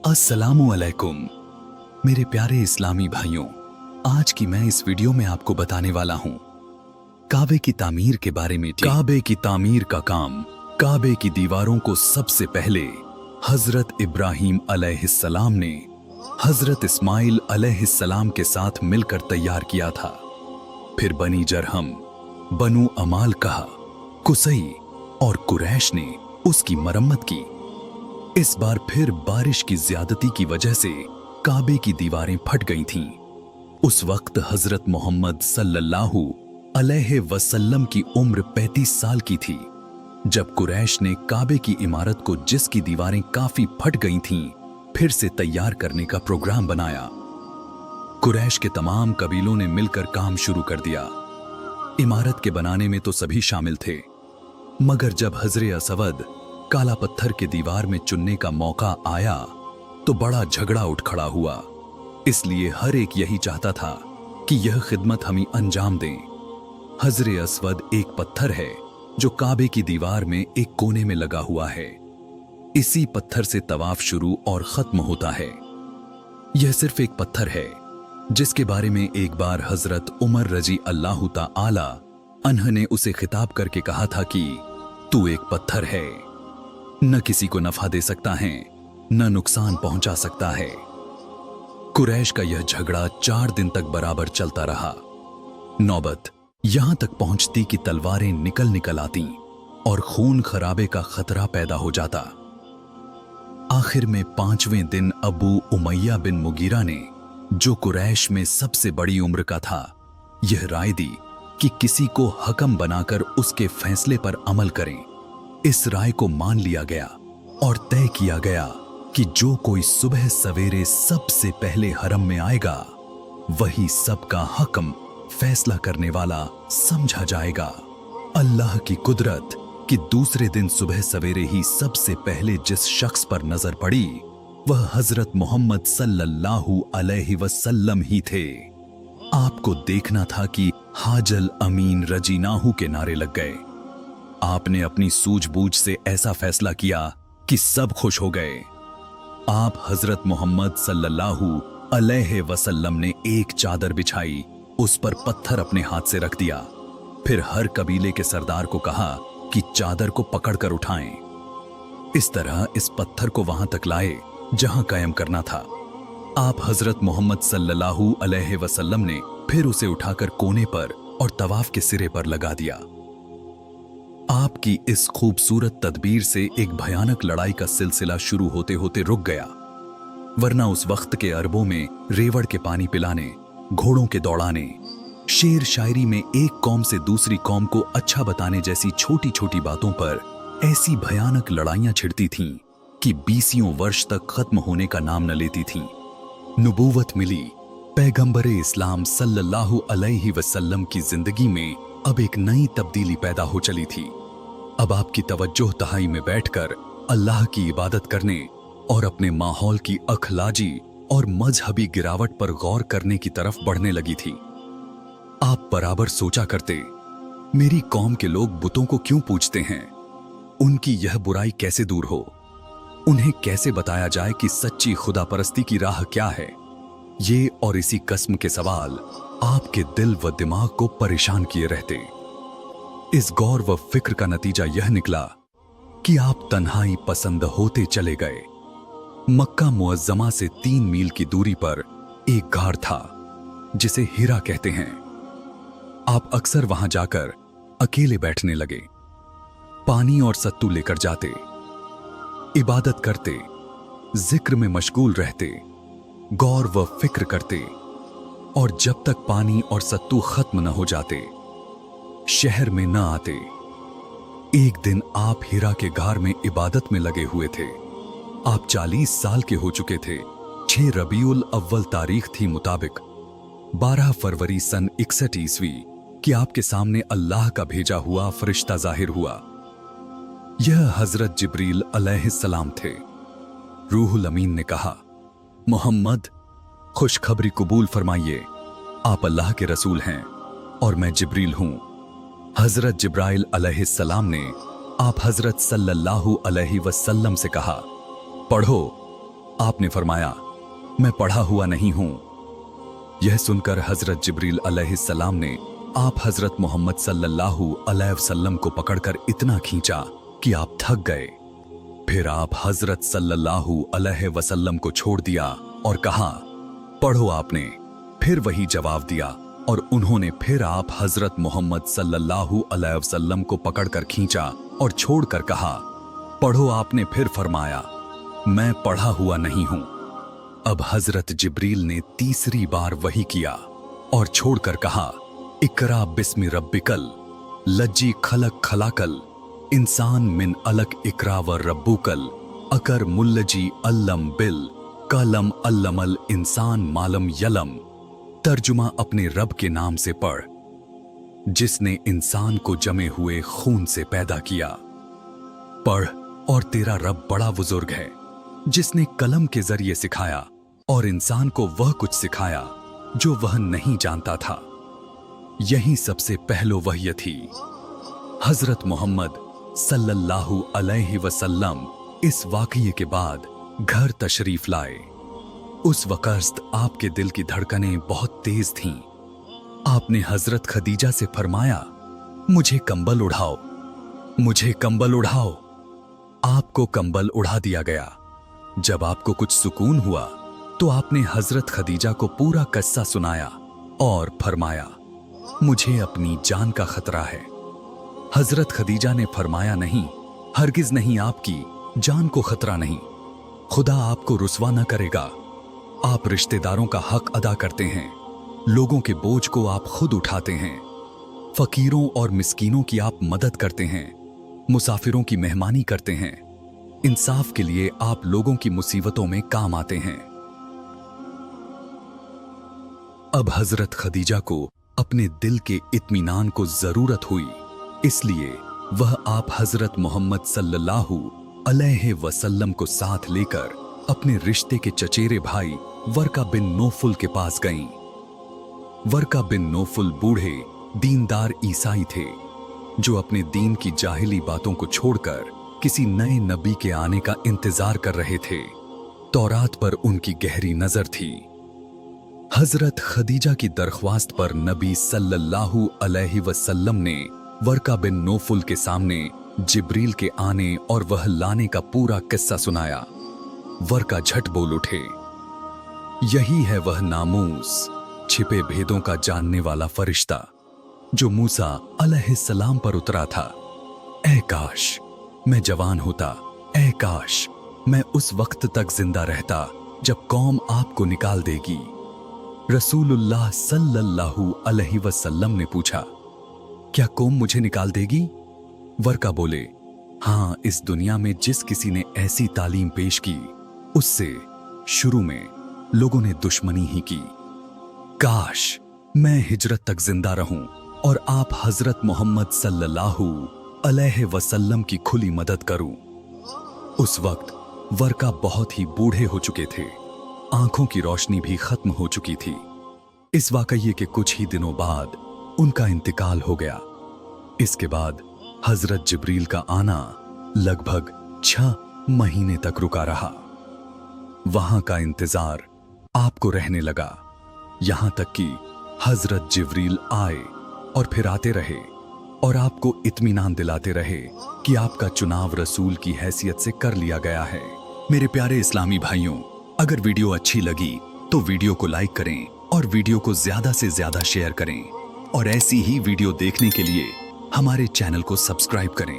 अस्सलामु अलैकुम मेरे प्यारे इस्लामी भाइयों, आज की मैं इस वीडियो में आपको बताने वाला हूं काबे की तामीर के बारे में। काबे की तामीर का काम काबे की दीवारों को सबसे पहले हजरत इब्राहीम अलैहिस्सलाम ने हजरत इस्माइल अलैहिस्सलाम के साथ मिलकर तैयार किया था। फिर बनी जरहम, बनु अमाल कहा, कुसई और कुरैश ने उसकी मरम्मत की। इस बार फिर बारिश की ज्यादती की वजह से काबे की दीवारें फट गई थीं। उस वक्त हजरत मोहम्मद सल्लल्लाहु अलैहि वसल्लम की उम्र 35 साल की थी जब कुरैश ने काबे की इमारत को, जिसकी दीवारें काफी फट गई थीं, फिर से तैयार करने का प्रोग्राम बनाया। कुरैश के तमाम कबीलों ने मिलकर काम शुरू कर दिया। इमारत के बनाने में तो सभी शामिल थे, मगर जब हजरे असवद काला पत्थर के दीवार में चुनने का मौका आया तो बड़ा झगड़ा उठ खड़ा हुआ। इसलिए हर एक यही चाहता था कि यह खिदमत हम ही अंजाम दें। हजरे असवद एक पत्थर है जो काबे की दीवार में एक कोने में लगा हुआ है। इसी पत्थर से तवाफ शुरू और खत्म होता है। यह सिर्फ एक पत्थर है जिसके बारे में एक बार हजरत उमर रजी अल्लाह ताला अन्ह ने उसे खिताब करके कहा था कि तू एक पत्थर है, न किसी को नफा दे सकता है, न नुकसान पहुंचा सकता है। कुरैश का यह झगड़ा 4 दिन तक बराबर चलता रहा। नौबत यहां तक पहुंचती कि तलवारें निकल निकल आती और खून खराबे का खतरा पैदा हो जाता। आखिर में 5वें दिन अबू उमैया बिन मुगीरा ने, जो कुरैश में सबसे बड़ी उम्र का था, यह राय दी कि किसी को हकम बनाकर उसके फैसले पर अमल करें। इस राय को मान लिया गया और तय किया गया कि जो कोई सुबह सवेरे सबसे पहले हरम में आएगा वही सबका हकम फैसला करने वाला समझा जाएगा। अल्लाह की कुदरत कि दूसरे दिन सुबह सवेरे ही सबसे पहले जिस शख्स पर नजर पड़ी वह हजरत मोहम्मद सल्लल्लाहु अलैहि वसल्लम ही थे। आपको देखना था कि हाजल अमीन रजीनाहू के नारे लग गए। आपने अपनी सूझबूझ से ऐसा फैसला किया कि सब खुश हो गए। आप हजरत मोहम्मद सल्लल्लाहु अलैहि वसल्लम ने एक चादर बिछाई, उस पर पत्थर अपने हाथ से रख दिया। फिर हर कबीले के सरदार को कहा कि चादर को पकड़कर उठाएं। इस तरह इस पत्थर को वहां तक लाए जहां कायम करना था। आप हजरत मोहम्मद सल्लल्लाहु अलैहि वसल्लम ने फिर उसे उठाकर कोने पर और तवाफ के सिरे पर लगा दिया। आपकी इस खूबसूरत तदबीर से एक भयानक लड़ाई का सिलसिला शुरू होते होते रुक गया, वरना उस वक्त के अरबों में रेवड़ के पानी पिलाने, घोड़ों के दौड़ाने, शेर शायरी में एक कौम से दूसरी कौम को अच्छा बताने जैसी छोटी छोटी बातों पर ऐसी भयानक लड़ाइयां छिड़ती थीं कि 20 वर्ष तक खत्म होने का नाम न लेती थीं। नबूवत मिली, पैगंबरे इस्लाम सल्लल्लाहु अलैहि वसल्लम की जिंदगी में अब एक नई तब्दीली पैदा हो चली थी। अब आपकी तवज्जो तहाई में बैठकर अल्लाह की इबादत करने और अपने माहौल की अखलाजी और मजहबी गिरावट पर गौर करने की तरफ बढ़ने लगी थी। आप बराबर सोचा करते, मेरी कौम के लोग बुतों को क्यों पूजते हैं? उनकी यह बुराई कैसे दूर हो? उन्हें कैसे बताया जाए कि सच्ची खुदा परस्ती की राह क्या है? ये और इसी किस्म के सवाल आपके दिल व दिमाग को परेशान किए रहते। इस गौर व फिक्र का नतीजा यह निकला कि आप तन्हाई पसंद होते चले गए। मक्का मुअज्जमा से 3 मील की दूरी पर एक घाट था जिसे हिरा कहते हैं। आप अक्सर वहां जाकर अकेले बैठने लगे, पानी और सत्तू लेकर जाते, इबादत करते, जिक्र में मशगूल रहते, गौर व फिक्र करते, और जब तक पानी और सत्तू खत्म न हो जाते शहर में न आते। एक दिन आप हिरा के घार में इबादत में लगे हुए थे। आप 40 साल के हो चुके थे। 6 रबीउल अव्वल तारीख थी मुताबिक 12 फरवरी सन 61 ईस्वी कि आपके सामने अल्लाह का भेजा हुआ फरिश्ता जाहिर हुआ। यह हजरत जिब्रील अलैहिस्सलाम थे। रूहुल अमीन ने कहा, मोहम्मद, खुशखबरी कबूल फरमाइए, आप अल्लाह के रसूल हैं और मैं जिब्रील हूं। हजरत जिब्राइल अलैहिस्सलाम ने आप हजरत सल्लल्लाहु अलैहि वसल्लम से कहा, पढ़ो। आपने फरमाया, मैं पढ़ा हुआ नहीं हूं। यह सुनकर हजरत जिब्रील अलैहिस्सलाम ने आप हजरत मोहम्मद सल्लल्लाहु अलैहि वसल्लम को पकड़कर इतना खींचा कि आप थक गए। फिर आप हजरत सल्लल्लाहु अलैहि वसल्लम को छोड़ दिया और कहा, पढ़ो। आपने फिर वही जवाब दिया और उन्होंने फिर आप हजरत मोहम्मद सल्लल्लाहु अलैहि वसल्लम को पकड़कर खींचा और छोड़कर कहा, पढ़ो। आपने फिर फरमाया, मैं पढ़ा हुआ नहीं हूं। अब हजरत जिब्रील ने तीसरी बार वही किया और छोड़कर कहा, इकरा बिस्मि रब्बिकल लज्जी खलक खलाकल इंसान मिन अलक इकरा व रब्बुकल अकर मुल्लजी अल्लम बिल कलम अल्लमल इंसान मालम यलम। तर्जुमा, अपने रब के नाम से पढ़ जिसने इंसान को जमे हुए खून से पैदा किया। पढ़ और तेरा रब बड़ा बुजुर्ग है जिसने कलम के जरिए सिखाया और इंसान को वह कुछ सिखाया जो वह नहीं जानता था। यही सबसे पहलो वह्य थी। हजरत मोहम्मद सल्लल्लाहु अलैहि वसल्लम इस वाकये के बाद घर तशरीफ लाए। उस वक्त आपके दिल की धड़कनें बहुत तेज थीं। आपने हजरत खदीजा से फरमाया, मुझे कंबल उड़ाओ, मुझे कंबल उड़ाओ। आपको कंबल उड़ा दिया गया। जब आपको कुछ सुकून हुआ तो आपने हजरत खदीजा को पूरा किस्सा सुनाया और फरमाया, मुझे अपनी जान का खतरा है। हजरत खदीजा ने फरमाया, नहीं, हरगिज नहीं, आपकी जान को खतरा नहीं। खुदा आपको रुसवा न करेगा। आप रिश्तेदारों का हक अदा करते हैं, लोगों के बोझ को आप खुद उठाते हैं, फकीरों और मिस्कीनों की आप मदद करते हैं, मुसाफिरों की मेहमानी करते हैं, इंसाफ के लिए आप लोगों की मुसीबतों में काम आते हैं। अब हजरत खदीजा को अपने दिल के इत्मीनान को जरूरत हुई, इसलिए वह आप हजरत मोहम्मद सल्लल्लाहु अलैहि वसल्लम को साथ लेकर अपने रिश्ते के चचेरे भाई वर्का बिन नोफुल के पास गईं। वर्का बिन नोफुल बूढ़े दीनदार ईसाई थे जो अपने दीन की जाहिली बातों को छोड़कर किसी नए नबी के आने का इंतजार कर रहे थे। तौरात पर उनकी गहरी नजर थी। हजरत खदीजा की दरख्वास्त पर नबी सल्लल्लाहु अलैहि वसल्लम ने वर्का बिन नोफुल के सामने जिब्रील के आने और वह लाने का पूरा किस्सा सुनाया। वर्का झट बोल उठे, यही है वह नामूस, छिपे भेदों का जानने वाला फरिश्ता जो मूसा अलैहिस्सलाम पर उतरा था। ऐ काश मैं जवान होता, ऐ काश मैं उस वक्त तक जिंदा रहता जब कौम आपको निकाल देगी। रसूलुल्लाह सल्लल्लाहु अलैहि वसल्लम ने पूछा, क्या कौम मुझे निकाल देगी? वर्का बोले, हां, इस दुनिया में जिस किसी ने ऐसी तालीम पेश की उससे शुरू में लोगों ने दुश्मनी ही की। काश मैं हिजरत तक जिंदा रहूं और आप हजरत मोहम्मद सल्लल्लाहु अलैहि वसल्लम की खुली मदद करूं। उस वक्त वर्का बहुत ही बूढ़े हो चुके थे, आंखों की रोशनी भी खत्म हो चुकी थी। इस वाकये के कुछ ही दिनों बाद उनका इंतकाल हो गया। इसके बाद हजरत जिब्रील का आना लगभग 6 महीने तक रुका रहा। वहां का इंतजार आपको रहने लगा, यहां तक कि हजरत जिब्रील आए और फिर आते रहे और आपको इत्मीनान दिलाते रहे कि आपका चुनाव रसूल की हैसियत से कर लिया गया है। मेरे प्यारे इस्लामी भाइयों, अगर वीडियो अच्छी लगी तो वीडियो को लाइक करें और वीडियो को ज्यादा से ज्यादा शेयर करें और ऐसी ही वीडियो देखने के लिए हमारे चैनल को सब्सक्राइब करें।